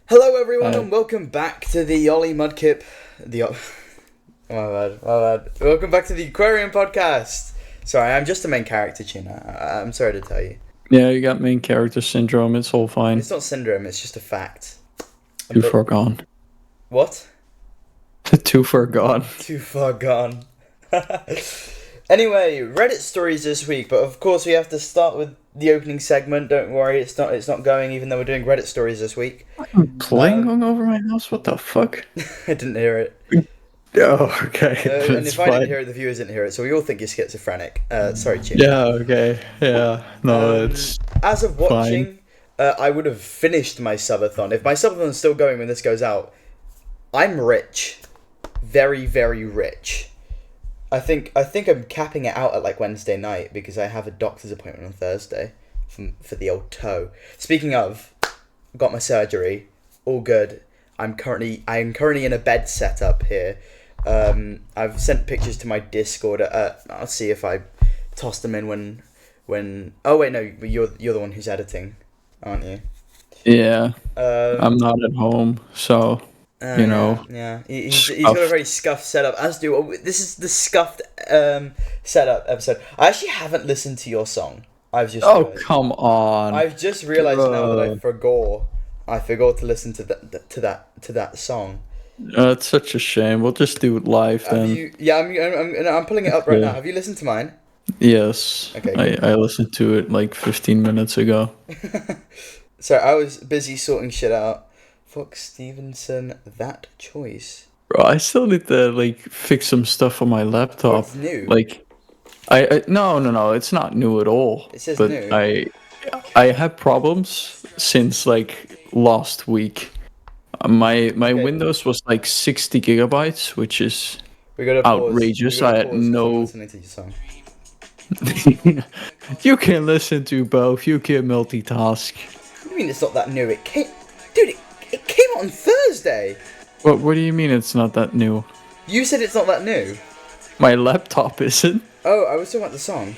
Hello everyone and welcome back to the Ollie Mudkip. My bad. Welcome back to the Aquarium podcast. Sorry, I'm just the main character, Tuna. I'm sorry to tell you. Yeah, you got main character syndrome. It's all fine. It's not syndrome, it's just a fact. Too far gone. What? Too far gone. Too far gone. Anyway, Reddit stories this week, but of course we have to start with the opening segment. Don't worry, it's not going, even though we're doing Reddit stories this week. Plane going over my house? What the fuck? I didn't hear it. Oh, okay. And if I didn't hear it, the viewers didn't hear it, so we all think you're schizophrenic. Sorry, Jim. Yeah, okay. Yeah. No, it's as of watching, I would have finished my subathon. If my subathon's still going when this goes out, I'm rich. Very, very rich. I think I'm capping it out at like Wednesday night because I have a doctor's appointment on Thursday for the old toe. Speaking of, got my surgery, all good. I'm currently in a bed setup here. I've sent pictures to my Discord. I'll see if I toss them in when. Oh wait, no, you're the one who's editing, aren't you? Yeah. I'm not at home, so. You know, yeah. He's got a very scuffed setup. As do this is the scuffed setup episode. I actually haven't listened to your song. Come on! I've just realized now that I forgot to listen to that song. It's such a shame. We'll just do it live then. I'm pulling it up right now. Have you listened to mine? Yes. Okay. I listened to it like 15 minutes ago. So I was busy sorting shit out. Fox Stevenson, that choice. Bro, I still need to fix some stuff on my laptop. It's new. No, it's not new at all. It says but new. I had problems since last week. My Windows was 60 gigabytes, which is outrageous. I had no. Listening to your song. You can listen to both. You can multitask. What do you mean it's not that new? It came out on Thursday. What do you mean it's not that new? You said it's not that new. My laptop isn't. Oh, I was talking about the song.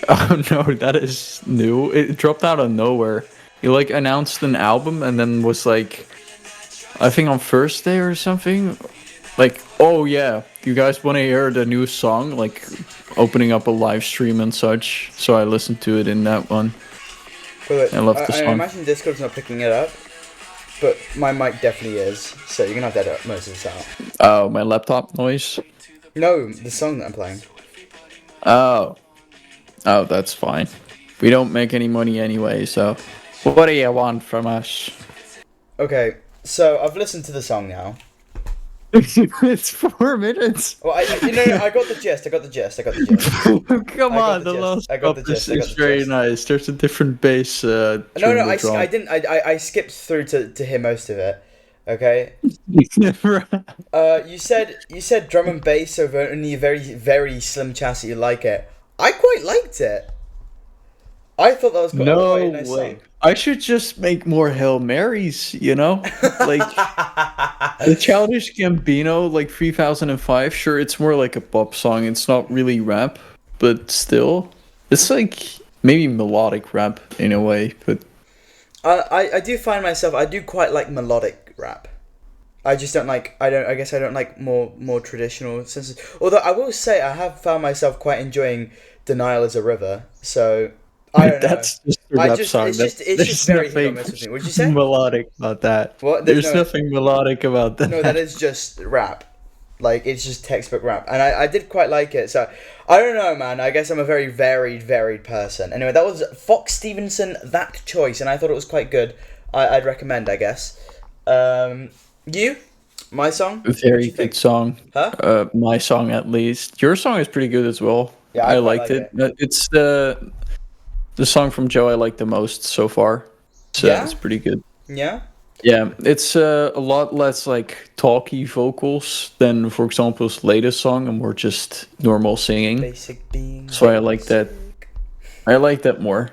Oh no, that is new. It dropped out of nowhere. He announced an album and then was I think on Thursday or something. Oh yeah, you guys want to hear the new song? Opening up a live stream and such. So I listened to it in that one. Wait, I love the song. I imagine Discord's not picking it up. But my mic definitely is, so you're gonna have to edit most of this out. Oh, my laptop noise? No, the song that I'm playing. Oh, that's fine. We don't make any money anyway, so what do you want from us? Okay, so I've listened to the song now. It's 4 minutes. Well, I got the gist. Come on, the last is very nice. There's a different bass. I didn't. I skipped through to hear most of it. Okay. You said drum and bass over only a very, very slim chance that you like it. I quite liked it. I thought that was quite a nice song. I should just make more Hail Marys, you know? The Childish Gambino, 3005, sure, it's more like a pop song. It's not really rap, but still. It's maybe melodic rap in a way, but... I do find myself, I do quite like melodic rap. I just don't like, I guess I don't like more traditional senses. Although I will say I have found myself quite enjoying Denial as a River, so... I don't know. That's just a rap song. It's just very hit or miss with me. What did you say? Melodic about that. What? There's nothing melodic about that. No, that is just rap. It's just textbook rap. And I did quite like it. So, I don't know, man. I guess I'm a very varied person. Anyway, that was Fox Stevenson, That Choice. And I thought it was quite good. I'd recommend, I guess. You? My song? Very good song. Huh? My song, at least. Your song is pretty good as well. Yeah, I liked it. It's the song from Joe I like the most so far. So yeah? It's pretty good. Yeah? Yeah, it's a lot less talky vocals than, for example, his latest song, and more just normal singing. Basic being. So I like that. I like that more.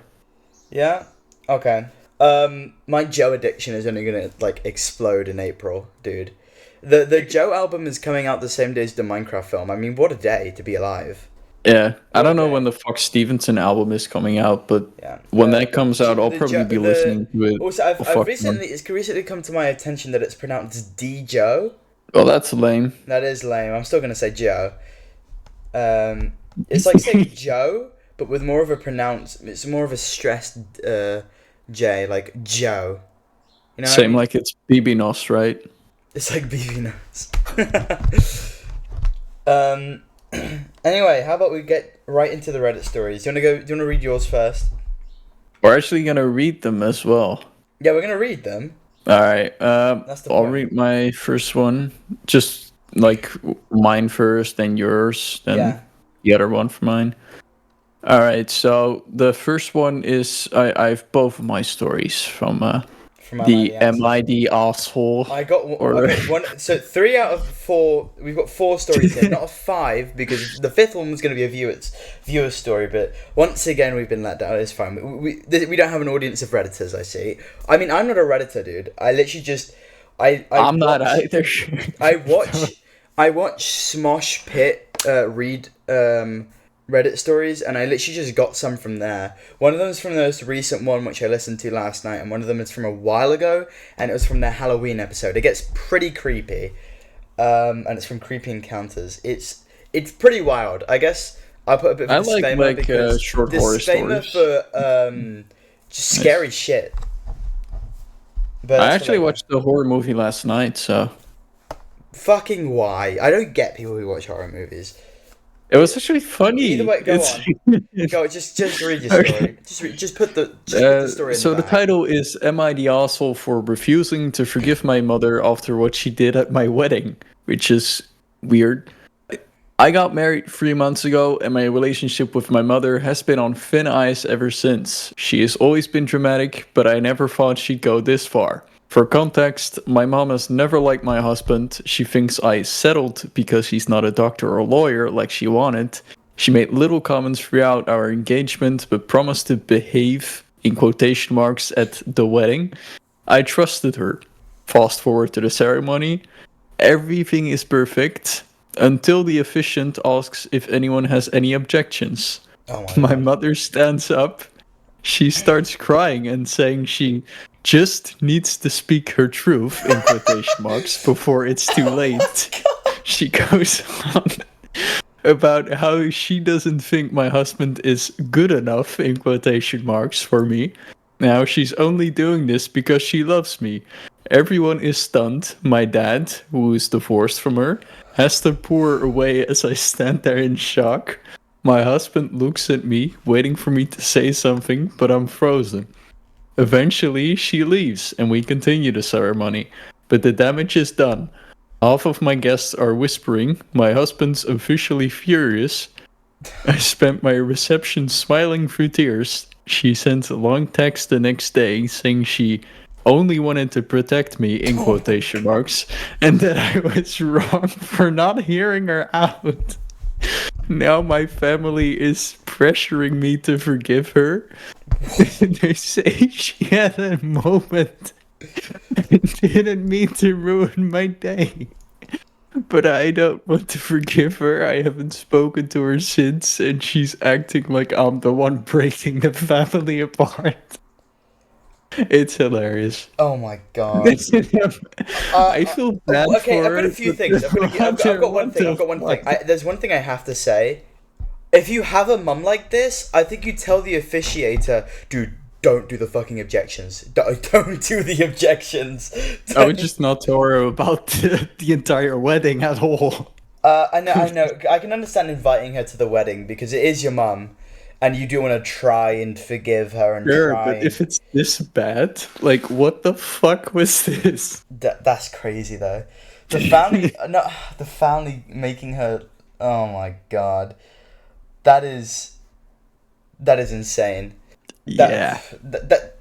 Yeah? Okay. My Joe addiction is only gonna explode in April, dude. The Joe album is coming out the same day as the Minecraft film. I mean, what a day to be alive. Yeah, I don't know Okay. when the Fox Stevenson album is coming out, but Yeah. when that comes out, I'll The probably be listening to it also a I've fuck ton. recently come to my attention that it's pronounced D Joe. Well, that's lame. That is lame. I'm still gonna say Joe. It's like saying Joe, but with more of a pronounce. It's more of a stressed J, like Joe. You know what I Same mean? like it's BB Nos, right? It's like BB notes. um. Anyway, how about we get right into the Reddit stories? Do you wanna go? Do you wanna read yours first? We're actually gonna read them as well. Yeah, we're gonna read them. All right. That's the I'll point. read my first one. Just like mine first, then yours, then Yeah, the other one for mine. All right. So the first one is I have both of my stories from from Am I the the Am Asshole? I the asshole I or got one. So 3 out of 4. We've got 4 stories here, not a 5, because the fifth one was going to be a viewer story. But once again, we've been let down. It's fine. We don't have an audience of redditors. I see. I mean, I'm not a redditor, dude. I literally just I I'm not watch either. I watch I watch Smosh Pit read Reddit stories, and I literally just got some from there. One of them is from the most recent one, which I listened to last night, and one of them is from a while ago, and it was from their Halloween episode. It gets pretty creepy, and it's from Creepy Encounters. It's pretty wild. I guess I'll put a bit of I a disclaimer like because short horror disclaimer stories. for just Nice. scary shit. But I that's for actually later. watched the horror movie last night, so Fucking why? I don't get people who watch horror movies. it was actually Either funny. way, go It's on. Go, just read your okay. story. Just put the story in the So the back. title is "Am I the asshole for refusing to forgive my mother after what she did at my wedding?" Which is weird. I got married 3 months ago, and my relationship with my mother has been on thin ice ever since. She has always been dramatic, but I never thought she'd go this far. For context, my mom has never liked my husband. She thinks I settled because he's not a doctor or lawyer like she wanted. She made little comments throughout our engagement, but promised to behave, in quotation marks, at the wedding. I trusted her. Fast forward to the ceremony. Everything is perfect until the officiant asks if anyone has any objections. Oh my My god. mother stands up. She starts crying and saying she just needs to speak her truth, in quotation marks, before it's too Oh late. my god. She goes on about how she doesn't think my husband is good enough, in quotation marks, for me. Now she's only doing this because she loves me. Everyone is stunned. My dad, who is divorced from her, has to pour away as I stand there in shock. My husband looks at me, waiting for me to say something, but I'm frozen. Eventually, she leaves, and we continue the ceremony. But the damage is done. Half of my guests are whispering. My husband's officially furious. I spent my reception smiling through tears. She sent a long text the next day saying she only wanted to protect me, in Oh my quotation god. marks, and that I was wrong for not hearing her out. Now my family is pressuring me to forgive her. They say she had a moment and didn't mean to ruin my day. But I don't want to forgive her. I haven't spoken to her since, and she's acting like I'm the one breaking the family apart. It's hilarious. Oh my god. I feel bad Okay, for I've got a her, few but things. I've got one what thing. I've the got one thing. fuck? There's one thing I have to say. If you have a mum like this, I think you tell the officiator, dude, don't do the fucking objections. Don't do the objections. I would just not tell her about the entire wedding at all. I know. I can understand inviting her to the wedding because it is your mum, and you do want to try and forgive her and Sure, try but and. if it's this bad, like, what the fuck was this? That's crazy though. The family, no, the family making her. Oh my god, that is insane. Yeah. That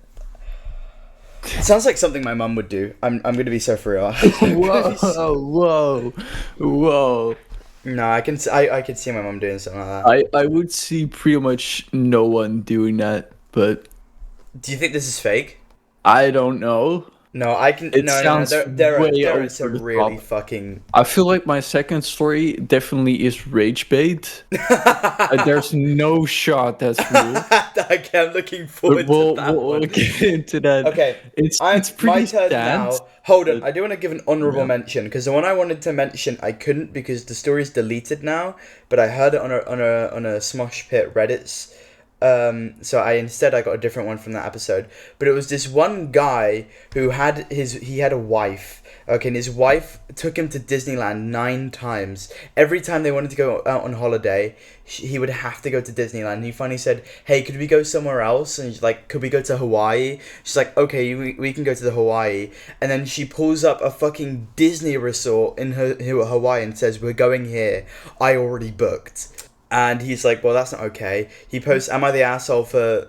sounds like something my mum would do. I'm gonna be so for real. Whoa, whoa. No, I could see my mum doing something like that. I would see pretty much no one doing that, but Do you think this is fake? I don't know. No, I can. It No, no, no. sounds way There are over some the really top. fucking. I feel like my second story definitely is rage bait. There's no shot that's real, Okay, I'm looking but forward to that we'll one. get into that. Okay, It's I'm my pretty turn sad, now. Hold on, but I do want to give an honorable yeah. mention because the one I wanted to mention I couldn't because the story's deleted now. But I heard it on a Smosh Pit Reddit's. So I got a different one from that episode. But it was this one guy who he had a wife. Okay, and his wife took him to Disneyland 9 times. Every time they wanted to go out on holiday, he would have to go to Disneyland. And he finally said, "Hey, could we go somewhere else?" And he's like, "Could we go to Hawaii?" She's like, "Okay, we can go to the Hawaii." And then she pulls up a fucking Disney resort in her Hawaii and says, "We're going here. I already booked." And he's like, "Well, that's not okay." He posts, "Am I the asshole for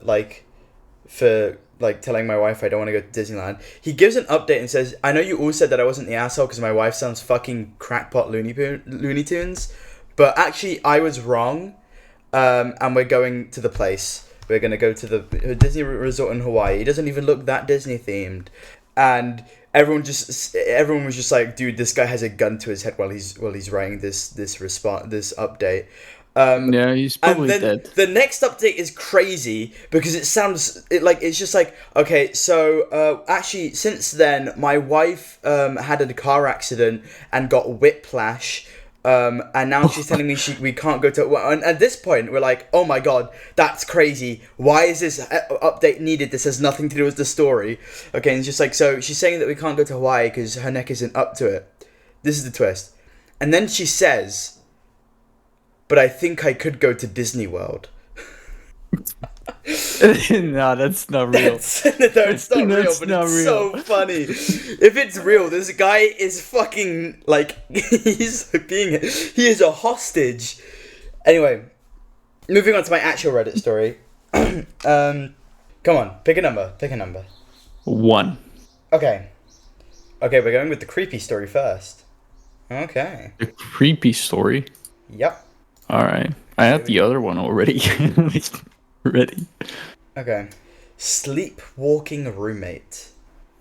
telling my wife I don't want to go to Disneyland?" He gives an update and says, "I know you all said that I wasn't the asshole because my wife sounds fucking crackpot Looney Tunes, but actually I was wrong. And we're going to the place. We're gonna go to the Disney resort in Hawaii. It doesn't even look that Disney themed." And everyone was just like, "Dude, this guy has a gun to his head while he's writing this update." Um, Yeah, he's and probably then dead. the next update is crazy because it's just like, okay, so actually since then my wife had a car accident and got whiplash. And now she's telling me we can't go to. Well, and at this point, we're like, "Oh my god, that's crazy! Why is this update needed? This has nothing to do with the story." Okay, and it's just like, so she's saying that we can't go to Hawaii because her neck isn't up to it. This is the twist, and then she says, "But I think I could go to Disney World." No, that's not real. That's no, it's not real, That's but not it's real. so funny. If it's real, this guy is fucking like he is a hostage. Anyway, moving on to my actual Reddit story. Come on, pick a number. Pick a number. One. Okay. Okay, we're going with the creepy story first. Okay. A creepy story. Yep. All right. I Here had we the go. other one already. Ready. Okay. Sleepwalking roommate.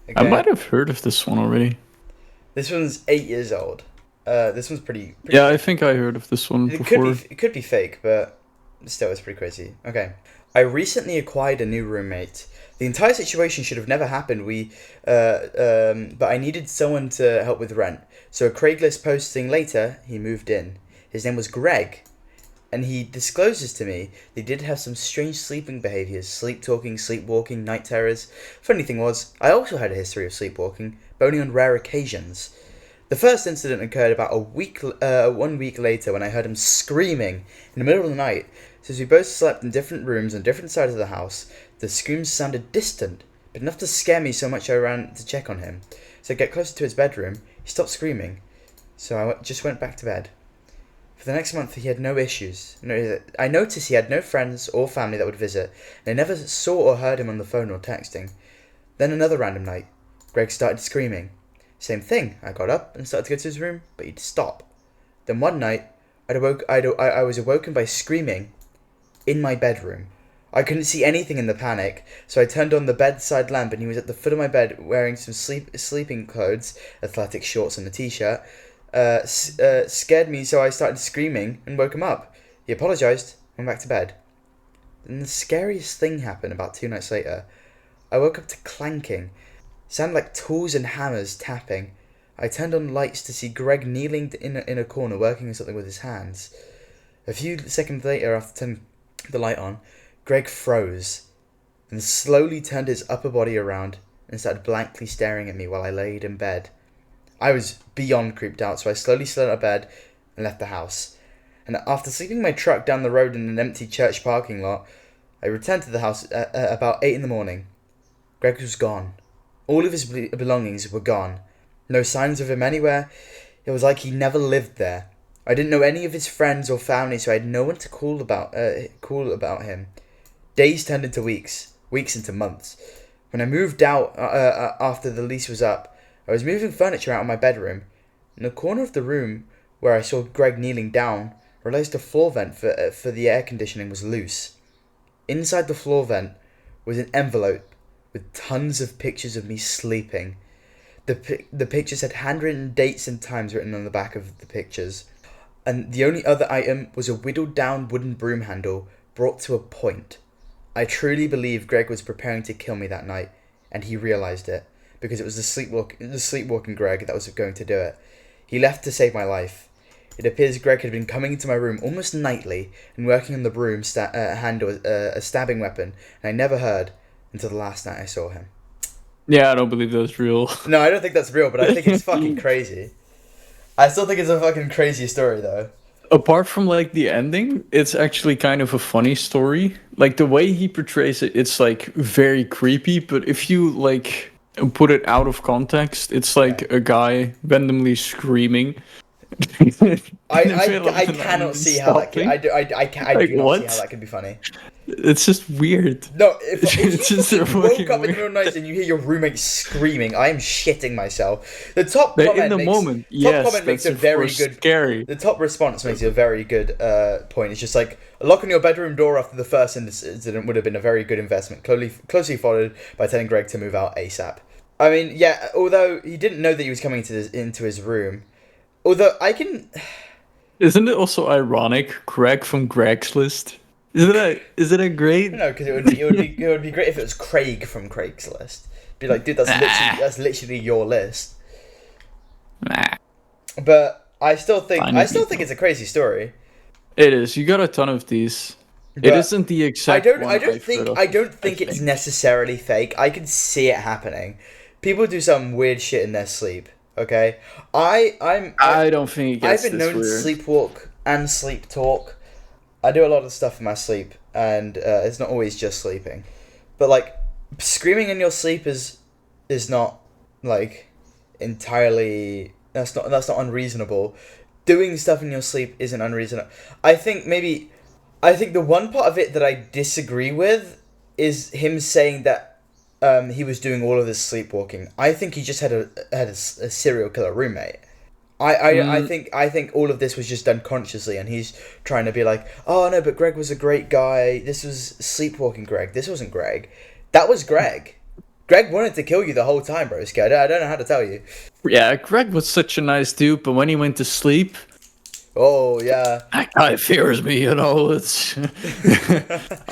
I Okay. might have heard of this one already. This one's 8 years old. This one's pretty Yeah, I crazy. think I heard of this one It could be before. it could be fake, but still, it's pretty crazy. Okay. I recently acquired a new roommate. The entire situation should have never happened. But I needed someone to help with rent. So a Craigslist posting later, he moved in. His name was Greg, and he discloses to me they did have some strange sleeping behaviors, sleep talking, sleepwalking, night terrors. Funny thing was, I also had a history of sleepwalking, but only on rare occasions. The first incident occurred about 1 week later when I heard him screaming in the middle of the night. Since we both slept in different rooms on different sides of the house, the screams sounded distant, but enough to scare me so much I ran to check on him. So I get closer to his bedroom, he stopped screaming, so just went back to bed. For the next month, he had no issues. No, I noticed he had no friends or family that would visit, and I never saw or heard him on the phone or texting. Then another random night, Greg started screaming. Same thing. I got up and started to go to his room, but he'd stop. Then one night, I was awoken by screaming in my bedroom. I couldn't see anything in the panic, so I turned on the bedside lamp and he was at the foot of my bed wearing some sleeping clothes, athletic shorts and a t-shirt. Scared me, so I started screaming and woke him up. He apologised and went back to bed. Then the scariest thing happened about 2 nights later. I woke up to clanking. It sounded like tools and hammers tapping. I turned on lights to see Greg kneeling in a corner working on something with his hands. A few seconds later, after turning the light on, Greg froze and slowly turned his upper body around and started blankly staring at me while I laid in bed. I was beyond creeped out, so I slowly slid out of bed and left the house. And after sleeping in my truck down the road in an empty church parking lot, I returned to the house at about 8 in the morning. Greg was gone. All of his belongings were gone. No signs of him anywhere. It was like he never lived there. I didn't know any of his friends or family, so I had no one to call about him. Days turned into weeks, weeks into months. When I moved out after the lease was up, I was moving furniture out of my bedroom. In the corner of the room where I saw Greg kneeling down, I realised the floor vent for the air conditioning was loose. Inside the floor vent was an envelope with tons of pictures of me sleeping. The pictures had handwritten dates and times written on the back of the pictures. And the only other item was a whittled down wooden broom handle brought to a point. I truly believe Greg was preparing to kill me that night, and he realized it, because it was the sleepwalking Greg that was going to do it. He left to save my life. It appears Greg had been coming into my room almost nightly and working on the broom handle, a stabbing weapon, and I never heard until the last night I saw him. Yeah, I don't believe that's real. No, I don't think that's real, but I think it's fucking crazy. I still think it's a fucking crazy story, though. Apart from like the ending, it's actually kind of a funny story. Like the way he portrays it, it's like very creepy. But if you like put it out of context, it's like a guy randomly screaming. I cannot see how that could. I do not see how that could be funny. It's just weird. No, if It's you just fucking woke up in weird. the middle of the night and you hear your roommate screaming, I am shitting myself. The top But comment in the makes, moment, top yes, comment makes that's a very of course good. scary. The top response makes a very good point. It's just like a lock on your bedroom door after the first incident would have been a very good investment, closely followed by telling Greg to move out ASAP. I mean, yeah, although he didn't know that he was coming into his room. Although I can... Isn't it also ironic? Greg from Greg's List. Isn't it great? No, because it would be great if it was Craig from Craigslist. Be like, dude, that's literally your list. Nah. But I still think it's a crazy story. It is. You got a ton of these. But it isn't the exact. I don't think it's necessarily fake. I can see it happening. People do some weird shit in their sleep. Okay, I don't think it gets I've been known to weird. sleepwalk and sleep talk. I do a lot of stuff in my sleep, and it's not always just sleeping. But like screaming in your sleep is not like entirely. That's not unreasonable. Doing stuff in your sleep isn't unreasonable. I think the one part of it that I disagree with is him saying that he was doing all of this sleepwalking. I think he just had a serial killer roommate. I think all of this was just done consciously, and he's trying to be like, oh no, but Greg was a great guy. This was sleepwalking Greg. This wasn't Greg. That was Greg. Greg wanted to kill you the whole time, bro. I don't know how to tell you. Yeah, Greg was such a nice dude, but when he went to sleep, oh yeah, that guy fears me. You know, it's.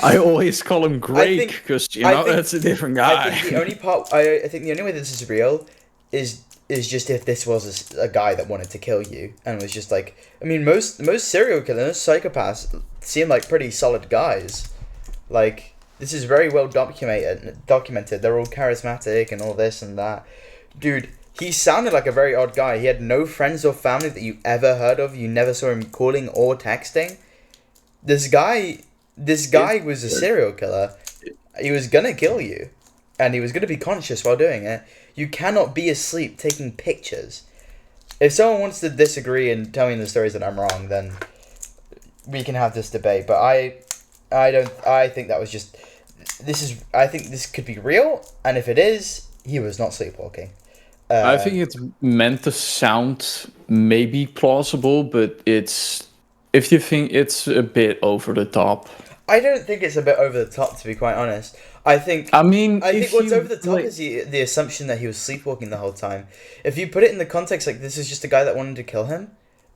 I always call him Greg because that's a different guy. I think the only way this is real is just if this was a guy that wanted to kill you and was just like, I mean, most serial killers, psychopaths seem like pretty solid guys. Like, this is very well documented. They're all charismatic and all this and that. Dude, he sounded like a very odd guy. He had no friends or family that you ever heard of. You never saw him calling or texting. This guy was a serial killer. He was gonna kill you, and he was gonna be conscious while doing it. You cannot be asleep taking pictures. If someone wants to disagree and tell me in the stories that I'm wrong, then we can have this debate. But I think that was just... I think this could be real, and if it is, he was not sleepwalking. I think it's meant to sound maybe plausible, but if you think it's a bit over the top. I don't think it's a bit over the top, to be quite honest. I think what's over the top is the assumption that he was sleepwalking the whole time. If you put it in the context like this is just a guy that wanted to kill him,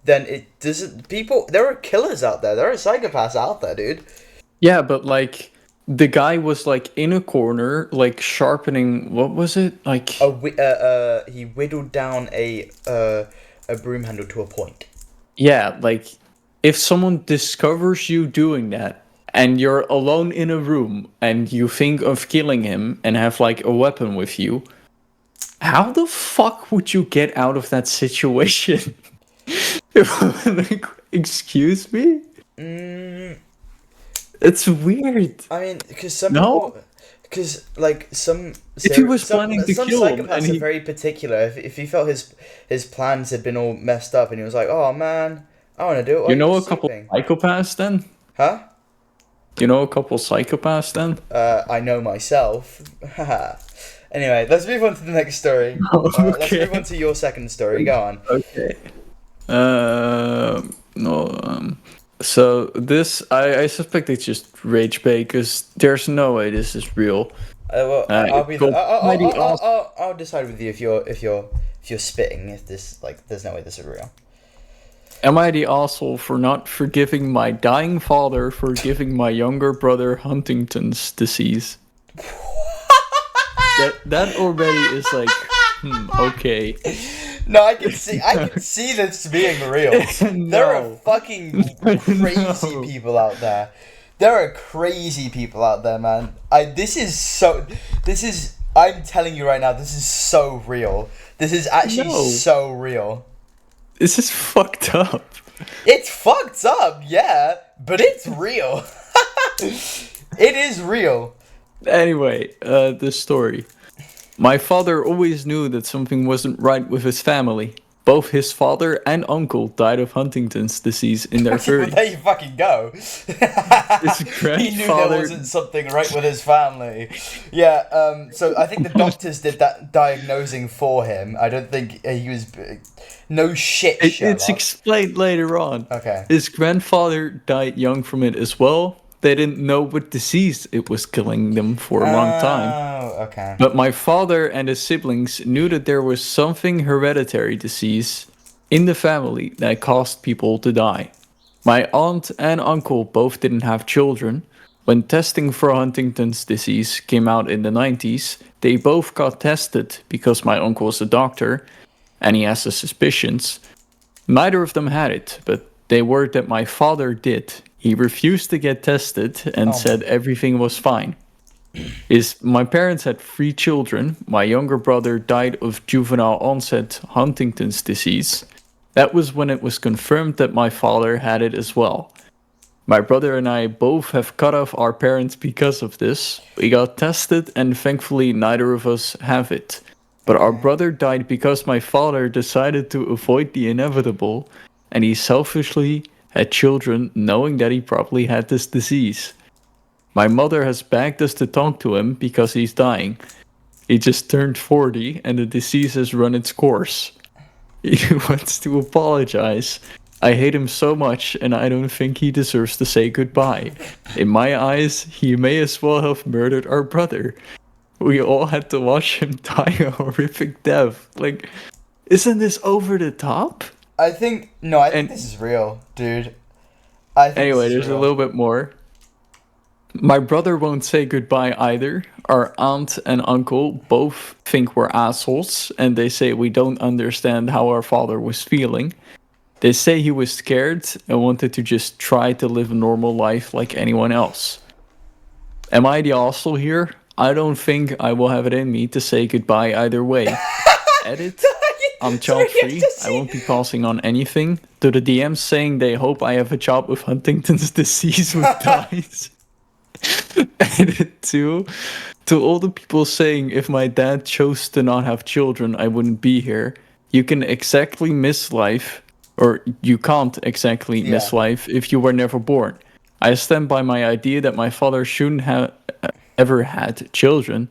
then it doesn't... There are killers out there. There are psychopaths out there, dude. Yeah, but like... The guy was like in a corner, like sharpening. What was it like? He whittled down a broom handle to a point. Yeah, like if someone discovers you doing that, and you're alone in a room, and you think of killing him, and have like a weapon with you, how the fuck would you get out of that situation? Like, excuse me. It's weird. I mean, because some people, because like if he was planning to kill him, psychopaths are very particular. If he felt his plans had been all messed up, and he was like, "Oh man, I want to do it." You know a couple psychopaths then? Huh? You know a couple psychopaths then? I know myself. Anyway, let's move on to the next story. Okay. Let's move on to your second story. Go on. Okay. So this, I suspect it's just rage bait because there's no way this is real. Well, I'll be. Cool. Mighty awesome. I'll decide with you if you're spitting. If this like, there's no way this is real. Am I the asshole for not forgiving my dying father for giving my younger brother Huntington's disease? That already is like, okay. No, I can see this being real. No. There are fucking crazy No. people out there. There are crazy people out there, man. I'm telling you right now, this is so real. This is actually No. so real. This is fucked up. It's fucked up, yeah, but it's real. It is real. Anyway, the story. My father always knew that something wasn't right with his family. Both his father and uncle died of Huntington's disease in their Well, 30s. there you fucking go. His He knew there grandfather- wasn't something right with his family. Yeah, so I think the doctors did that diagnosing for him. I don't think he was... No shit, It's Sherlock. explained later on. Okay. His grandfather died young from it as well. They didn't know what disease it was killing them for a long time. Oh, okay. But my father and his siblings knew that there was something hereditary disease in the family that caused people to die. My aunt and uncle both didn't have children. When testing for Huntington's disease came out in the 90s, they both got tested because my uncle is a doctor and he has the suspicions. Neither of them had it, but they worried that my father did. He refused to get tested and said everything was fine. My parents had 3 children. My younger brother died of juvenile onset Huntington's disease. That was when it was confirmed that my father had it as well. My brother and I both have cut off our parents because of this. We got tested and thankfully neither of us have it. But our brother died because my father decided to avoid the inevitable and he selfishly had children knowing that he probably had this disease. My mother has begged us to talk to him because he's dying. He just turned 40 and the disease has run its course. He wants to apologize. I hate him so much and I don't think he deserves to say goodbye. In my eyes, he may as well have murdered our brother. We all had to watch him die a horrific death. Like, isn't this over the top? I think this is real, dude. Anyway, there's a little bit more. My brother won't say goodbye either. Our aunt and uncle both think we're assholes, and they say we don't understand how our father was feeling. They say he was scared and wanted to just try to live a normal life like anyone else. Am I the asshole here? I don't think I will have it in me to say goodbye either way. Edit. I'm child free. I won't be passing on anything. To the DMs saying they hope I have a child with Huntington's disease who dies. Edit 2. To all the people saying if my dad chose to not have children, I wouldn't be here. You can exactly miss life, or you can't exactly miss life if you were never born. I stand by my idea that my father shouldn't have ever had children,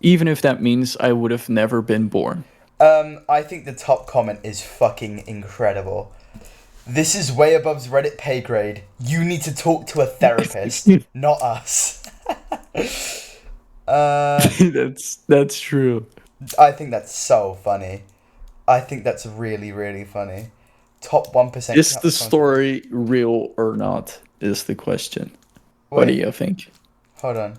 even if that means I would have never been born. I think the top comment is fucking incredible. This is way above Reddit pay grade. You need to talk to a therapist, not us. That's true. I think that's so funny. I think that's really, really funny. Top 1%. Is the story real or not? Is the question. What do you think? Hold on.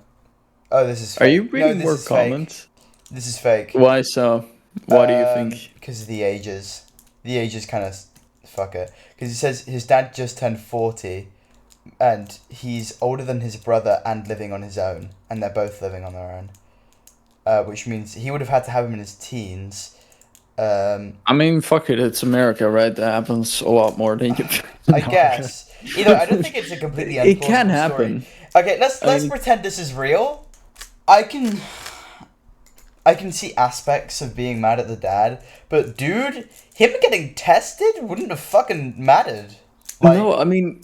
Oh, this is fake. Are you reading this more is fake. comments? This is fake. Why so? What do you think? Because of the ages. The ages kind of fuck it. Because he says his dad just turned 40 and he's older than his brother and living on his own. And they're both living on their own. Which means he would have had to have him in his teens. I mean, fuck it, it's America, right? That happens a lot more than you... I guess. I don't think it's a completely It can unplausible happen. story. Okay, let's pretend this is real. I can see aspects of being mad at the dad, but dude, him getting tested wouldn't have fucking mattered. No, I mean,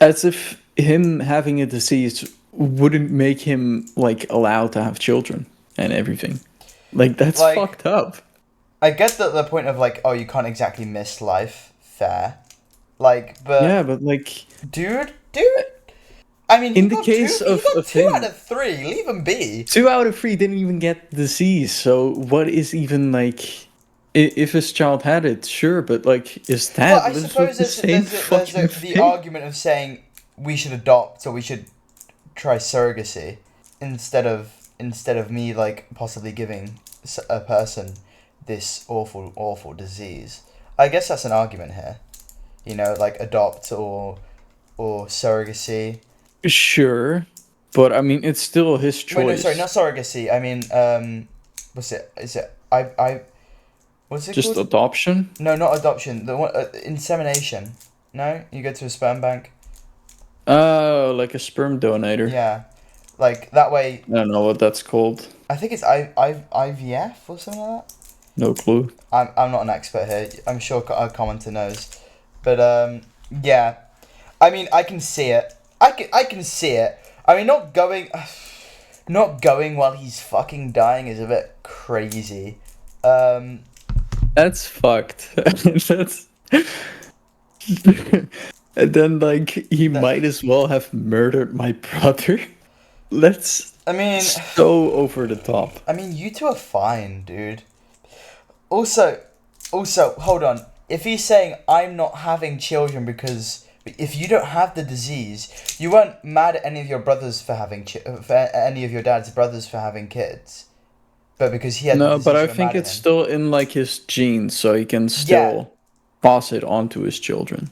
as if him having a disease wouldn't make him, like, allowed to have children and everything. Like, that's fucked up. I get that the point of, like, oh, you can't exactly miss life. Fair. Like, but... Yeah, but, like... Dude? I mean, In the case he got of two him, out of three. Leave him be. 2 out of 3 didn't even get the disease. So what is even like? If his child had it, sure, but like his Well, dad I lives with suppose the same fucking the thing. argument of saying we should adopt or we should try surrogacy instead of me like possibly giving a person this awful disease. I guess that's an argument here. You know, like adopt or surrogacy. Sure, but I mean, it's still his Wait, no, sorry, not choice. surrogacy. I mean, what's it? Is it what's it Just called? adoption. No, not adoption. The one insemination. No, you go to a sperm bank. Oh, like a sperm donator. Yeah, like that way. I don't know what that's called. I think it's IVF or something like that. No clue. I'm not an expert here. I'm sure our commenter knows, but yeah. I mean, I can see it. I can see it. I mean, not going while he's fucking dying is a bit crazy. Um, That's fucked. That's and then like he that, might as well have murdered my brother. That's I mean, so over the top. you two are fine, dude. Also, hold on. If he's saying I'm not having children because if you don't have the disease, you weren't mad at any of your brothers for having for any of your dad's brothers for having kids, but because he had the No, but disease, I you were think mad at it's him. still in like his genes, so he can Yeah, still pass it on to his children.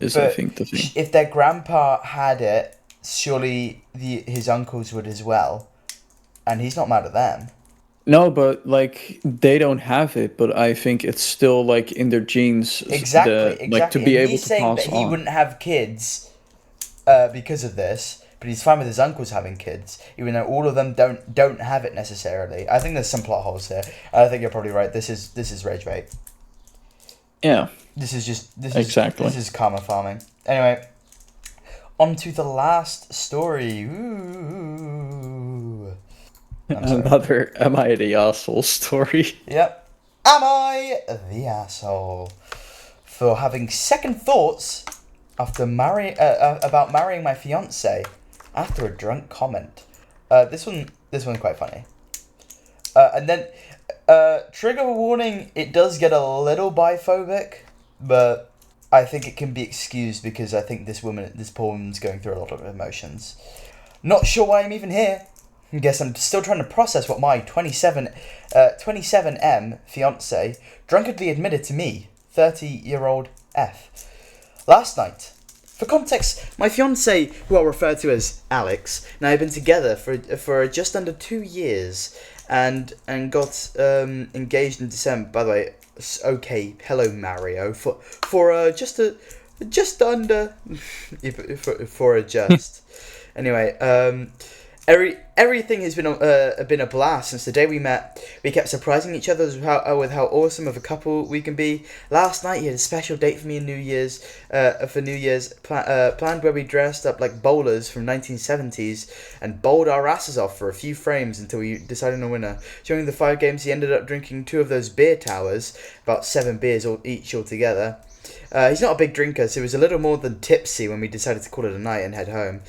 Is I but think the thing. if their grandpa had it, surely his uncles would as well, and he's not mad at them. No, but like they don't have it, but I think it's still like in their genes, the like to Exactly. be And able he's to saying that pass he on. wouldn't have kids because of this, but he's fine with his uncles having kids, even though all of them don't have it necessarily. I think there's some plot holes here. I think you're probably right. This is rage bait. Yeah, This exactly. is karma farming. Anyway, on to the last story. Ooh. I'm sorry. Another am I the asshole story. Yep. Am I the asshole for having second thoughts after about marrying my fiance after a drunk comment? This one's quite funny. And then trigger warning. It does get a little biphobic, but I think it can be excused because I think this poor woman's going through a lot of emotions. Not sure why I'm even here. Guess I'm still trying to process what my 27M fiance drunkenly admitted to me, 30-year-old F. Last night. For context, my fiance, who I'll refer to as Alex, and I have been together for just under 2 years, and got engaged in December. By the way, okay, hello Mario. For just under for a just. Anyway, everything has been a blast since the day we met. We kept surprising each other with how awesome of a couple we can be. Last night he had a special date for me in New Year's, planned where we dressed up like bowlers from 1970s and bowled our asses off for a few frames until we decided on a winner. During the 5 games he ended up drinking 2 of those beer towers, about 7 beers each altogether. He's not a big drinker, so he was a little more than tipsy when we decided to call it a night and head home.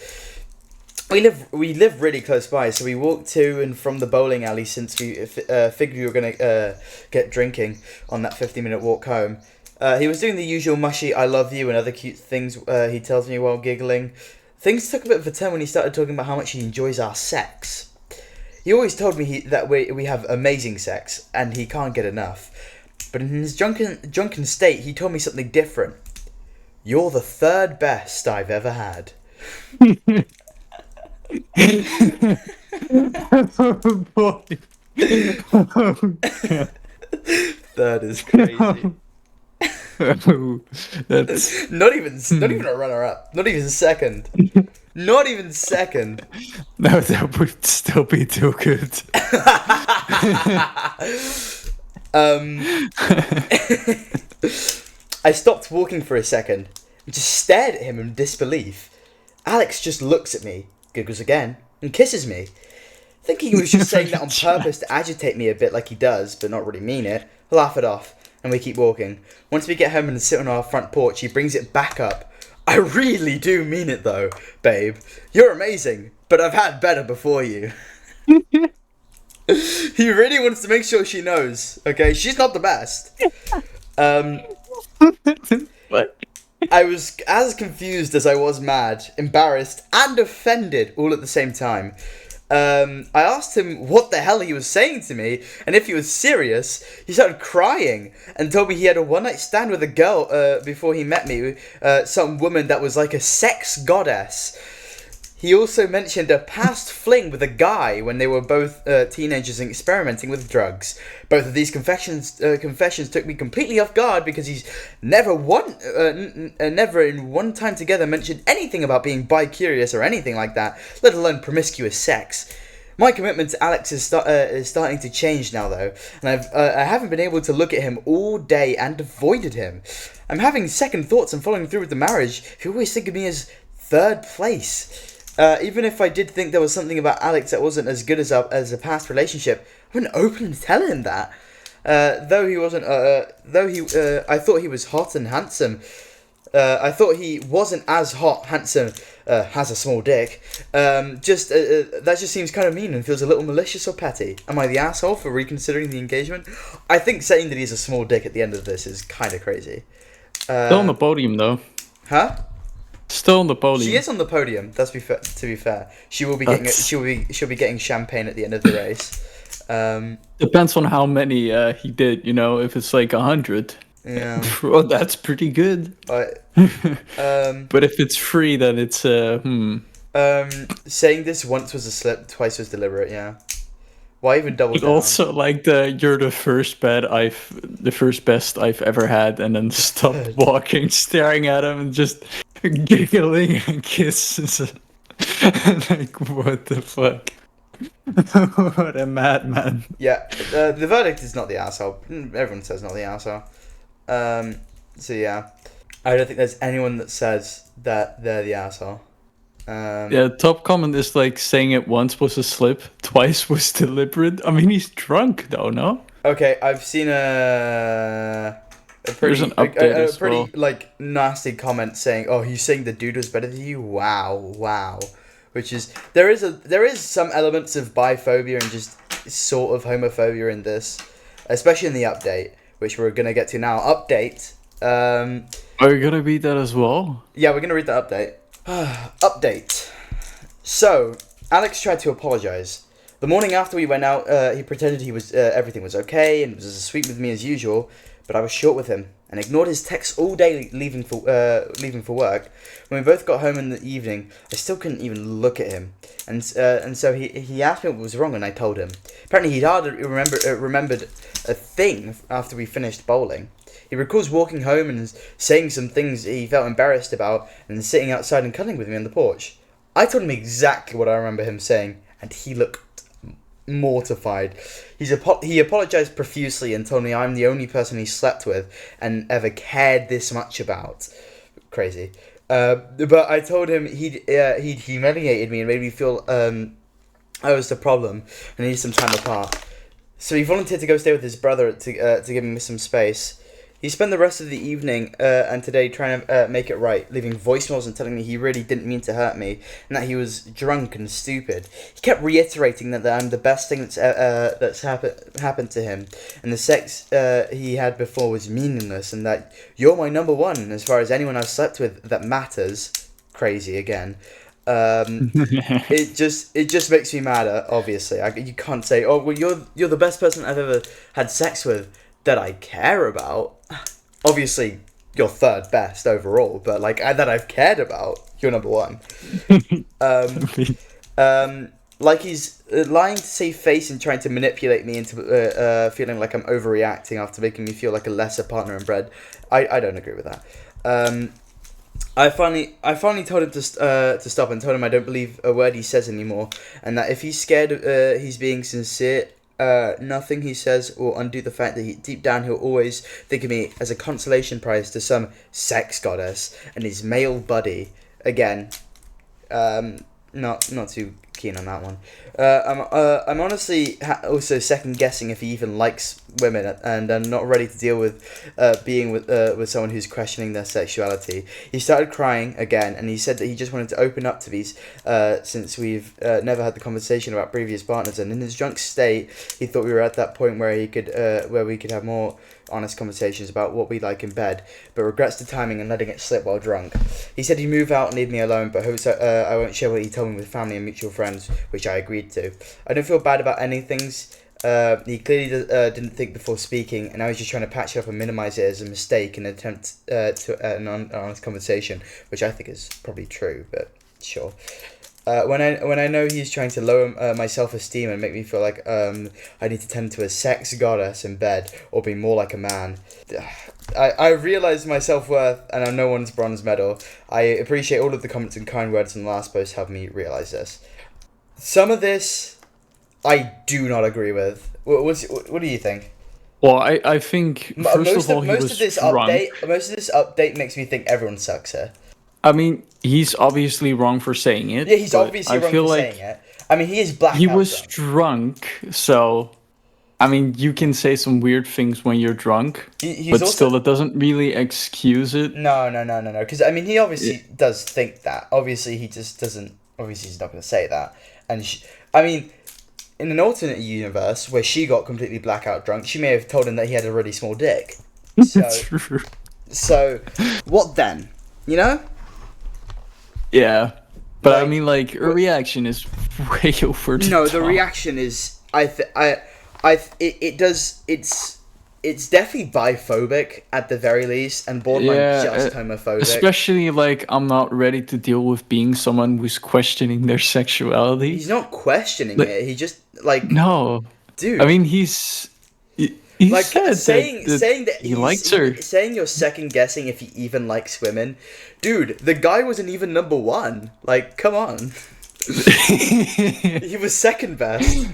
We live really close by, so we walked to and from the bowling alley since we figured we were going to get drinking on that 50-minute walk home. He was doing the usual mushy "I love you" and other cute things he tells me while giggling. Things took a bit of a turn when he started talking about how much he enjoys our sex. He always told me that we have amazing sex and he can't get enough. But in his drunken state, he told me something different. "You're the 3rd best I've ever had." Oh boy. Oh, God. Third is crazy. Oh, that's Not even a runner up. Not even second. Not even second. no, that would still be too good. um, I stopped walking for a second and just stared at him in disbelief. Alex just looks at me, giggles again, and kisses me. Thinking he was just saying that on purpose to agitate me a bit like he does, but not really mean it, I laugh it off, and we keep walking. Once we get home and sit on our front porch, he brings it back up. I really do mean it though, babe. You're amazing, but I've had better before you. He really wants to make sure she knows. Okay, she's not the best. Um, What? I was as confused as I was mad, embarrassed, and offended all at the same time. I asked him what the hell he was saying to me, and if he was serious. He started crying and told me he had a one-night stand with a girl before he met me, some woman that was like a sex goddess. He also mentioned a past fling with a guy when they were both teenagers and experimenting with drugs. Both of these confessions took me completely off guard because he's never never in one time together mentioned anything about being bi-curious or anything like that, let alone promiscuous sex. My commitment to Alex is starting to change now, though, and I haven't been able to look at him all day and avoided him. I'm having second thoughts on following through with the marriage. If you always think of me as third place. Even if I did think there was something about Alex that wasn't as good as a past relationship, I wouldn't openly tell him that. Though he wasn't, I thought he was hot and handsome. I thought he wasn't as hot, handsome, has a small dick. That just seems kind of mean and feels a little malicious or petty. Am I the asshole for reconsidering the engagement? I think saying that he's a small dick at the end of this is kind of crazy. Still on the podium though. Huh? Still on the podium. She is on the podium. To be fair, she will be getting she'll be getting champagne at the end of the race. Depends on how many he did. You know, if it's like 100, Yeah. well, that's pretty good. But But if it's free, then it's saying this once was a slip, twice was deliberate. Yeah. Why even double down? Also, like you're the first best I've ever had, and then stop walking, staring at him, and just giggling and kisses. Like, what the fuck? What a madman. Yeah. The verdict is not the asshole. Everyone says not the asshole. So yeah, I don't think there's anyone that says that they're the asshole. Yeah, top comment is like saying it once was a slip, twice was deliberate. I mean, he's drunk though, no? Okay, I've seen a pretty an update as pretty well. like nasty comment saying, "Oh, he's saying the dude was better than you." Wow. Which is there is some elements of biphobia and just sort of homophobia in this, especially in the update, which we're gonna get to now. Update. Are you gonna read that as well? Yeah, we're gonna read the update. Update. So, Alex tried to apologize. The morning after we went out, he pretended he was everything was okay and was as sweet with me as usual, but I was short with him and ignored his texts all day leaving for work. When we both got home in the evening, I still couldn't even look at him, and so he asked me what was wrong, and I told him. Apparently, he'd hardly remembered a thing after we finished bowling. He recalls walking home and saying some things he felt embarrassed about and sitting outside and cuddling with me on the porch. I told him exactly what I remember him saying, and he looked mortified. He apologized profusely and told me I'm the only person he slept with and ever cared this much about. Crazy. But I told him he'd humiliated me and made me feel I was the problem and needed some time apart. So he volunteered to go stay with his brother to give him some space. He spent the rest of the evening and today trying to make it right, leaving voicemails and telling me he really didn't mean to hurt me and that he was drunk and stupid. He kept reiterating that I'm the best thing that's happened to him, and the sex he had before was meaningless, and that you're my number one as far as anyone I've slept with that matters. Crazy again. It just makes me madder. Obviously, you can't say, oh well, you're the best person I've ever had sex with that I care about. Obviously, you're third best overall, but like that I've cared about, you're number one. Like he's lying to save face and trying to manipulate me into feeling like I'm overreacting after making me feel like a lesser partner in bed. I don't agree with that. I finally told him to stop and told him I don't believe a word he says anymore, and that if he's scared he's being sincere, nothing he says will undo the fact that deep down he'll always think of me as a consolation prize to some sex goddess and his male buddy. Again, not to keen on that one. I'm honestly also second guessing if he even likes women, and I'm not ready to deal with being with someone who's questioning their sexuality. He started crying again, and he said that he just wanted to open up to these since we've never had the conversation about previous partners. And in his drunk state, he thought we were at that point where we could have more honest conversations about what we like in bed, but regrets the timing and letting it slip while drunk. He said he'd move out and leave me alone, but hopes I won't share what he told me with family and mutual friends, which I agreed to. I don't feel bad about any things. He clearly didn't think before speaking, and I was just trying to patch it up and minimize it as a mistake in an attempt to an honest conversation, which I think is probably true, but sure. When I know he's trying to lower my self-esteem and make me feel like I need to tend to a sex goddess in bed or be more like a man, I realise my self-worth and I'm no one's bronze medal. I appreciate all of the comments and kind words in the last post helped me realise this. Some of this I do not agree with. What do you think? Well, I think first of all he was drunk. Most of this update makes me think everyone sucks here. I mean, he's obviously wrong for saying it. Yeah, he's obviously wrong for saying it. I mean, he is blackout He was drunk, so I mean, you can say some weird things when you're drunk, but still, that doesn't really excuse it. No. Because I mean, he obviously does think that. Obviously, he just doesn't. Obviously, he's not going to say that. And I mean, in an alternate universe where she got completely blackout drunk, she may have told him that he had a really small dick. So what then? You know? Yeah, but like, I mean, like, her reaction is way over the top. No, the reaction is it's definitely biphobic at the very least, and borderline just homophobic. Especially like I'm not ready to deal with being someone who's questioning their sexuality. He's not questioning it. He just no, dude. I mean, he's like saying that he likes her. Saying you're second guessing if he even likes women. Dude, the guy wasn't even number one. Like, come on. He was second best.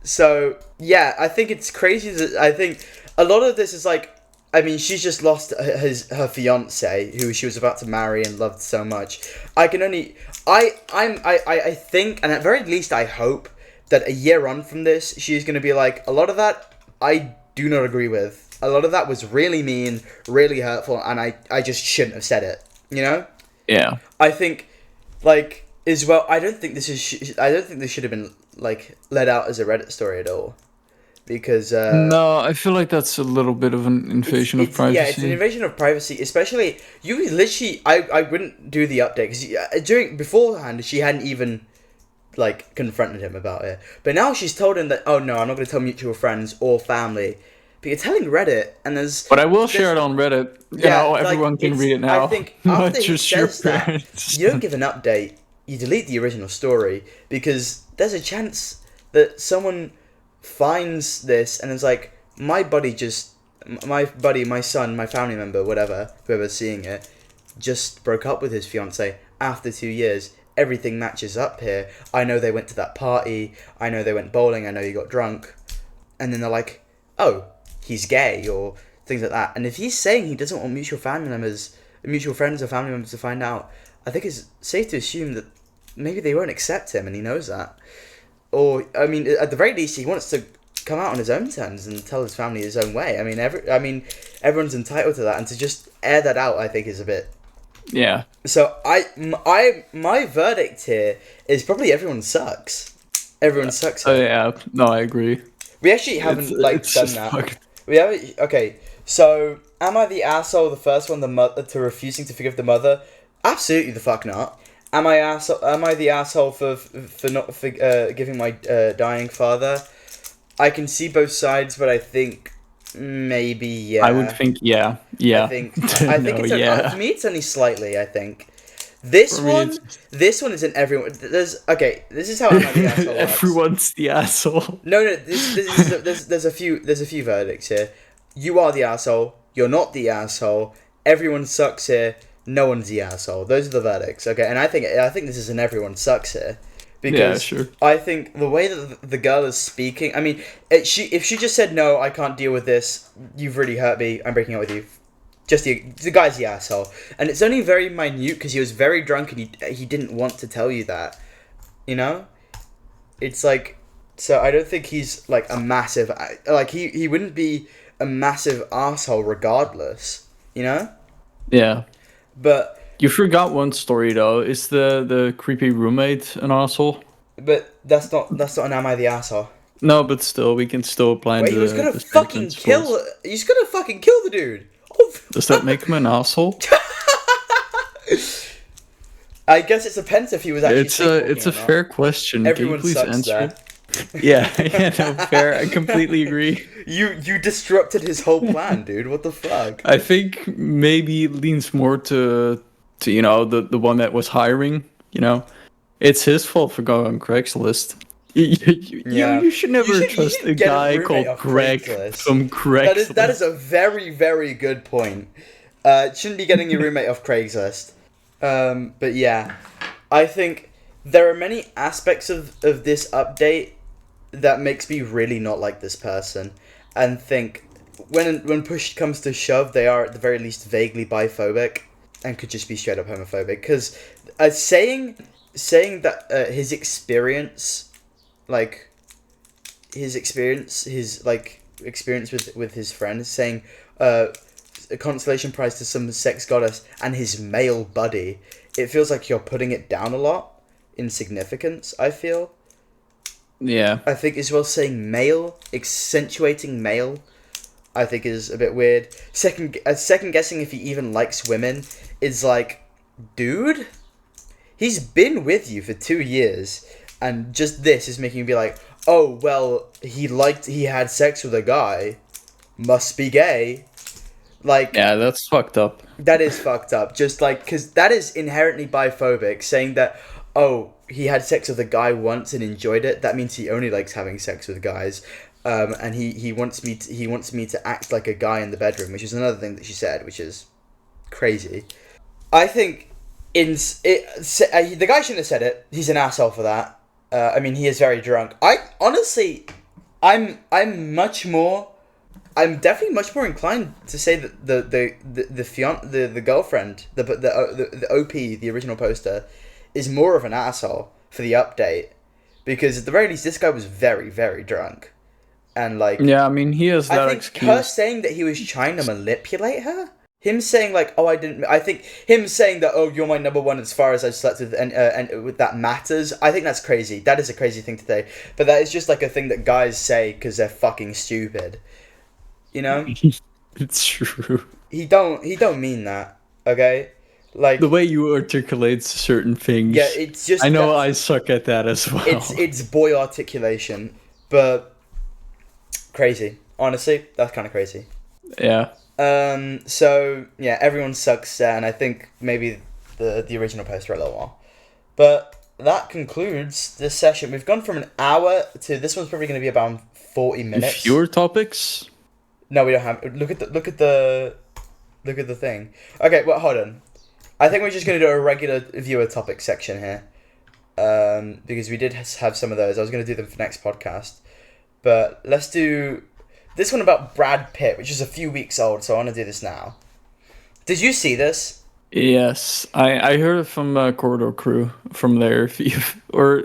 So, yeah, I think it's crazy that I think a lot of this is like, I mean, she's just lost her fiance, who she was about to marry and loved so much. I think, and at very least I hope, that a year on from this, she's going to be like, a lot of that I do not agree with. A lot of that was really mean, really hurtful, and I just shouldn't have said it. You know? Yeah. I think, like, as well, I don't think this should have been, like, let out as a Reddit story at all. Because, no, I feel like that's a little bit of an invasion of privacy. Yeah, it's an invasion of privacy, especially, you literally, I wouldn't do the update, because beforehand, she hadn't even, like, confronted him about it. But now she's told him that, oh no, I'm not going to tell mutual friends or family. But you're telling Reddit, and there's... But I will share it on Reddit. Yeah, everyone can read it now. I think after he says that, you don't give an update, you delete the original story, because there's a chance that someone finds this and is like, my buddy, my son, my family member, whatever, whoever's seeing it, just broke up with his fiancée after 2 years. Everything matches up here. I know they went to that party. I know they went bowling. I know he got drunk. And then they're like, oh, he's gay, or things like that. And if he's saying he doesn't want mutual friends or family members to find out, I think it's safe to assume that maybe they won't accept him, and he knows that. Or, I mean, at the very least, he wants to come out on his own terms and tell his family his own way. I mean, everyone's entitled to that, and to just air that out, I think, is a bit... Yeah. So, my verdict here is probably everyone sucks. Everyone sucks. Oh, yeah. No, I agree. We actually haven't, done that. We haven't... Okay, so, am I the asshole, the first one, to refusing to forgive the mother? Absolutely the fuck not. Am I the asshole for not forgiving my dying father? I can see both sides, but I think maybe yeah. I would think yeah. I think for me it's only slightly. I think this one isn't everyone. This is how I'm the asshole. Everyone's the asshole. No. There's a few verdicts here. You are the asshole. You're not the asshole. Everyone sucks here. No one's the asshole. Those are the verdicts, okay? And I think this is an everyone sucks here, because sure. I think the way that the girl is speaking, I mean, if she just said no, I can't deal with this. You've really hurt me. I'm breaking up with you. Just the guy's the asshole, and it's only very minute because he was very drunk and he didn't want to tell you that, you know. It's like, so I don't think he's like a massive, like he wouldn't be a massive asshole regardless, you know? Yeah. But You forgot one story though. Is the creepy roommate an asshole? that's not an am I the asshole. No, but still, we can still apply Wait, he was gonna the same fucking principles. kill. He's gonna fucking kill the dude. Oh, Does that make him an asshole? I guess it depends if he was actually It's sleepwalking a or not. fair question. Can you Everyone please sucks answer there. it? Yeah, yeah, no, fair. I completely agree. You disrupted his whole plan, dude. What the fuck? I think maybe it leans more to the one that was hiring. It's his fault for going on Craigslist. Yeah. You should never You trust a should get a guy roommate called off Greg Craigslist. from That is Craigslist. a very very good point. Shouldn't be getting your roommate off Craigslist. But yeah, I think there are many aspects of this update that makes me really not like this person, and think when push comes to shove, they are at the very least vaguely biphobic, and could just be straight up homophobic. Because saying that his experience, like his experience with his friends, saying a consolation prize to some sex goddess and his male buddy, it feels like you're putting it down a lot in significance. Yeah, I think as well saying male, accentuating male, I think is a bit weird. Second guessing if he even likes women is like, dude, he's been with you for 2 years, and just this is making you be like, oh well, he had sex with a guy, must be gay. Like, yeah, that's fucked up. that is fucked up. Just like, because that is inherently biphobic. Saying that, oh, he had sex with a guy once and enjoyed it. That means he only likes having sex with guys. And he wants me to act like a guy in the bedroom, which is another thing that she said, which is crazy. I think the guy shouldn't have said it. He's an asshole for that. I mean, he is very drunk. I honestly, I'm definitely much more inclined to say that the girlfriend, the OP, the original poster, is more of an asshole for the update, because at the very least this guy was very very drunk, and like, Yeah, I mean, he has I that think her excuse. saying that he was trying to manipulate her, him saying like, oh, I think him saying that, oh, you're my number one as far as I've slept with, and with that matters. I think that's crazy. That is a crazy thing to say, but that is just like a thing that guys say because they're fucking stupid. You know, It's true. he don't mean that. Okay, The like, way you articulate certain yeah, things, it's just I know that I suck at that as well. it's boy articulation, but crazy. Honestly, that's kind of crazy. Yeah. So yeah, everyone sucks there, and I think maybe the original poster a little more. But that concludes this session. We've gone from an hour to, this one's probably going to be about 40 minutes. Fewer topics. No, we don't have. Look at the thing. Okay, well, hold on. I think we're just gonna do a regular viewer topic section here, because we did have some of those. I was gonna do them for next podcast, but let's do this one about Brad Pitt, which is a few weeks old. So I want to do this now. Did you see this? Yes, I heard it from Corridor Crew from their or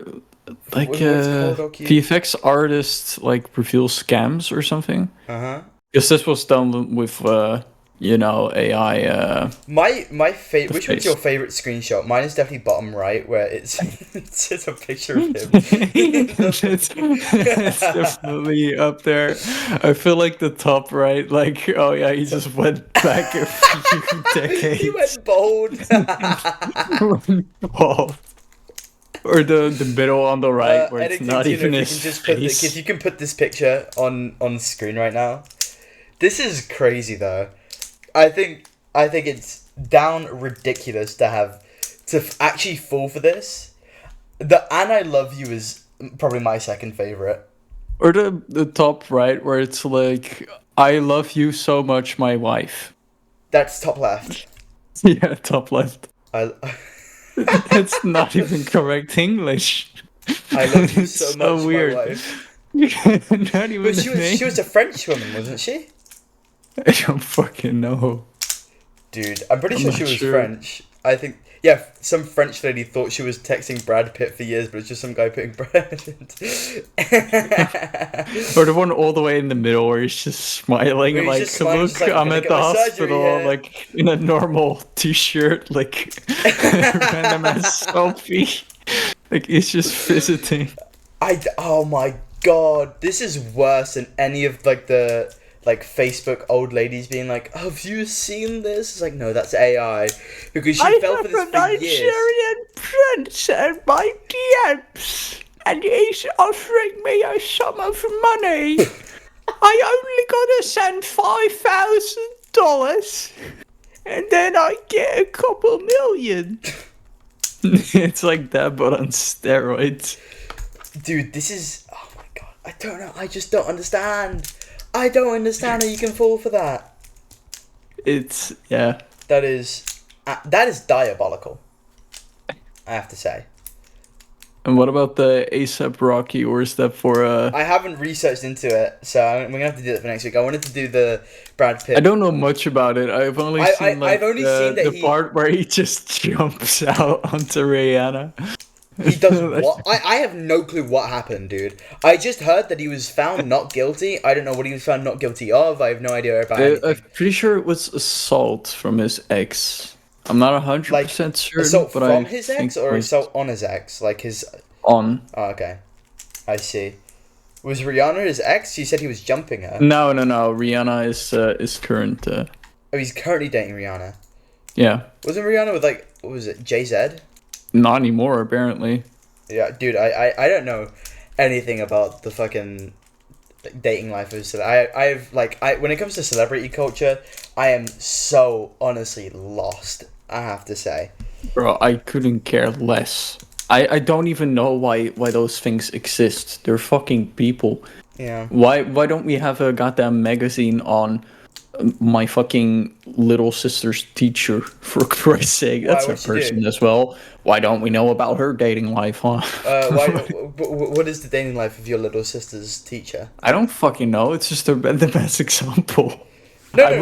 like What's called VFX artist like reveal scams or something. Uh huh. Because this was done with AI. My favorite. The Which one's face. your favorite screenshot? Mine is definitely bottom right, where it's it's just a picture of him. It's definitely up there. I feel like the top right, like, oh yeah, he just went back a few decades. He went bold. Wow. Or the middle on the right, where it's Editing not team, even if you his can just put face. if you can put this picture on screen right now. This is crazy though. I think it's down ridiculous to actually fall for this. The "and I love you" is probably my second favorite. Or the top right, where it's like, I love you so much, my wife. That's top left. Yeah, top left. I That's not even correct English. I love you It's so so much, weird. my wife. Not even But the she was name. a French woman, wasn't she? I don't fucking know. Dude, I'm pretty I'm sure not she was sure. French. I think, Yeah, some French lady thought she was texting Brad Pitt for years, but it's just some guy putting Brad. Or the one all the way in the middle where he's just smiling, Where he's like, just smiling, look, just like, I'm "Gonna at get the my surgery hospital, here." like, in a normal t-shirt, like, random ass selfie. Like, he's just visiting. Oh my god, this is worse than any of like the like Facebook old ladies being like, "Oh, have you seen this?" It's like, no, that's AI, because she fell for this for years. Nigerian prince in my DMs, and he's offering me a sum of money. I only gotta send $5,000, and then I get a couple million. It's like that, but on steroids. Dude, this is, oh my god, I don't know. I just don't understand. I don't understand how you can fall for that. It's, yeah. That is diabolical, I have to say. And what about the ASAP Rocky, or is that for I haven't researched into it, so we're gonna have to do it for next week. I wanted to do the Brad Pitt. I don't know much about it. I've only seen like I've only seen that the part where he just jumps out onto Rihanna. He does what? I have no clue what happened, dude. I just heard that he was found not guilty. I don't know what he was found not guilty of. I have no idea about anything. I'm pretty sure it was assault from his ex. I'm not 100% certain, assault but from I his think ex or assault on his ex, like his. On. Oh, okay, I see. Was Rihanna his ex? She said he was jumping her. No. Rihanna is current. Oh, he's currently dating Rihanna. Yeah. Wasn't Rihanna with like, what was it, Jay-Z? Not anymore, apparently. Yeah, dude, I don't know anything about the fucking dating life of when it comes to celebrity culture, I am so honestly lost, I have to say. Bro, I couldn't care less. I don't even know why those things exist. They're fucking people. Yeah. Why don't we have a goddamn magazine on my fucking little sister's teacher, for Christ's sake? That's a person as well. Why don't we know about her dating life, huh? What is the dating life of your little sister's teacher? I don't fucking know. It's just the best example. I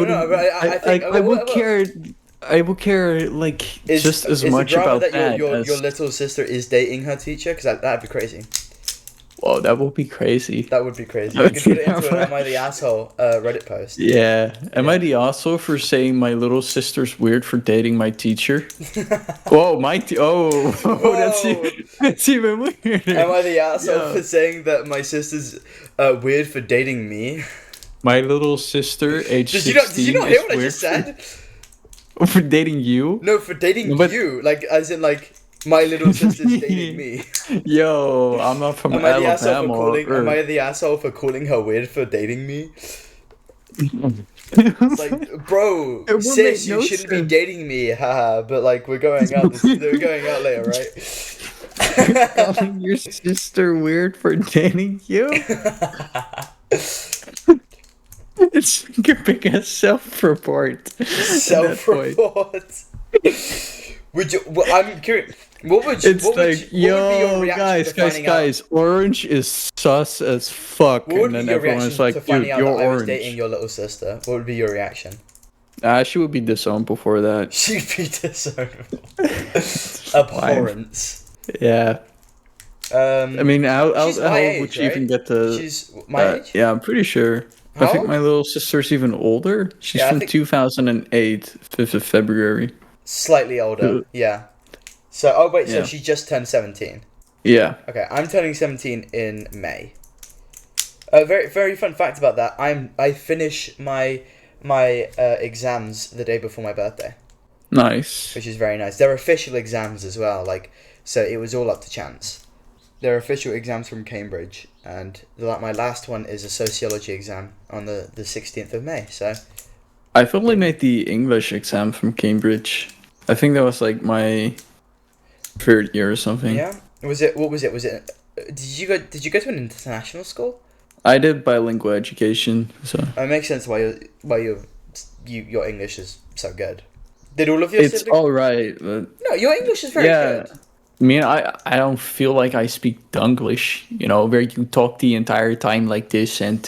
would care like just as much about that. Your little sister is dating her teacher, because that'd be crazy. Whoa, that would be crazy. That would be crazy. You could put it into an "Am I the Asshole" Reddit post. Yeah. Am I the asshole for saying my little sister's weird for dating my teacher? Whoa, that's even weirder. Am I the asshole for saying that my sister's weird for dating me? My little sister, age 16, Did you not hear what I just said? For dating you? No, for dating you. Like, as in, like, my little sister's dating me. Yo, I'm not from Alabama. Am I the asshole for calling her weird for dating me? It's like, bro, sis, you shouldn't be dating me, haha. But like, we're going out. We're going out later, right? You're calling your sister weird for dating you? It's giving a self-report. Self-report. Would you? Well, I'm curious. What would be your reaction guys, orange is sus as fuck. What would be your reaction to finding out that I was dating your little sister? What would be your reaction? She would be disowned before that. She'd be disowned. Abhorrence. Yeah. I mean, how would she even get to? She's my age. Yeah, I'm pretty sure. I think my little sister's even older. She's from 2008, 5th of February. Slightly older, yeah. So, so she just turned 17. Yeah. Okay, I'm turning 17 in May. A very, very fun fact about that: I finish my exams the day before my birthday. Nice. Which is very nice. They're official exams as well, so it was all up to chance. They're official exams from Cambridge, and my last one is a sociology exam on the 16th of May, so... I've only made the English exam from Cambridge. I think that was like my third year or something. Yeah? What was it? Did you go to an international school? I did bilingual education, so... It makes sense why your English is so good. Did all of your siblings... It's alright, but... No, your English is very good. I mean, I don't feel like I speak Dunglish, where you talk the entire time like this, and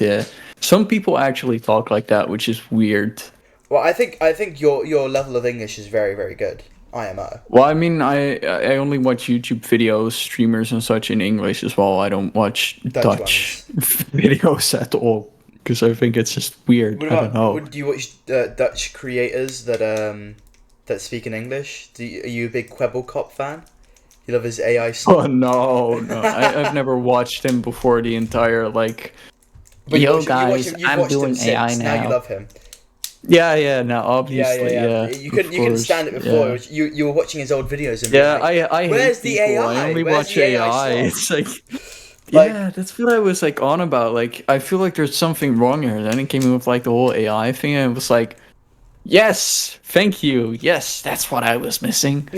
some people actually talk like that, which is weird. Well, I think your level of English is very, very good. IMO. Well, I mean, I only watch YouTube videos, streamers and such in English as well. I don't watch Dutch Dutch ones. videos at all because I think it's just weird. What I don't about? know. Would do you watch Dutch creators that speak in English? Are you a big Kwebbelkop fan? You love his AI Oh stuff. no, no. I've never watched him before the entire like. But Yo you watch guys, him. You've I'm watched him doing AI since. Now you now. love him. Yeah, yeah. Now, Yeah, obviously, yeah. You Of couldn't course, stand it before. yeah. You were watching his old videos and being Yeah, like, I "Where's hate the people. I AI? only Where's watch the AI AI. stuff?" It's like, Like, yeah, that's what I was like on about. Like, I feel like there's something wrong here. Then it came in with like the whole AI thing, and it was like, yes, thank you. Yes, that's what I was missing.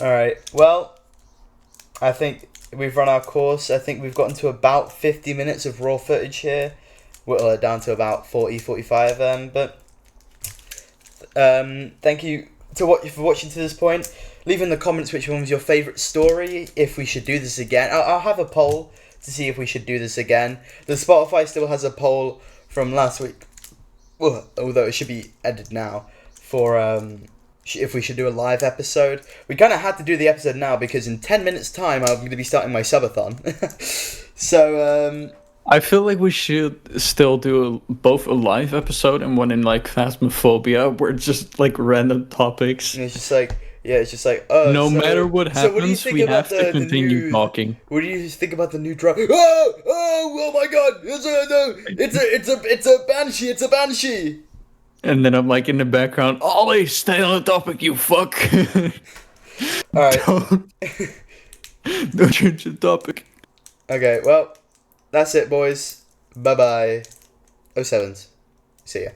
all right. Well, I think we've run our course. I think we've gotten to about 50 minutes of raw footage here. Whittle it down to about 40, 45. But thank you for watching to this point. Leave in the comments which one was your favourite story, if we should do this again. I'll have a poll to see if we should do this again. The Spotify still has a poll from last week, although it should be edited now, for if we should do a live episode. We kind of had to do the episode now because in 10 minutes time I'm going to be starting my subathon. So, I feel like we should still do both a live episode and one in like Phasmophobia, where it's just like random topics. and it's just like, yeah, it's just like, oh, No matter what so what do you happens, think we about have to the continue new? talking. What do you think about the new drug? Oh my God! It's a banshee! It's a banshee! And then I'm like in the background, Ollie, stay on the topic, you fuck. All right. Don't change the topic. Okay. Well, that's it, boys. Bye bye. 07s. See ya.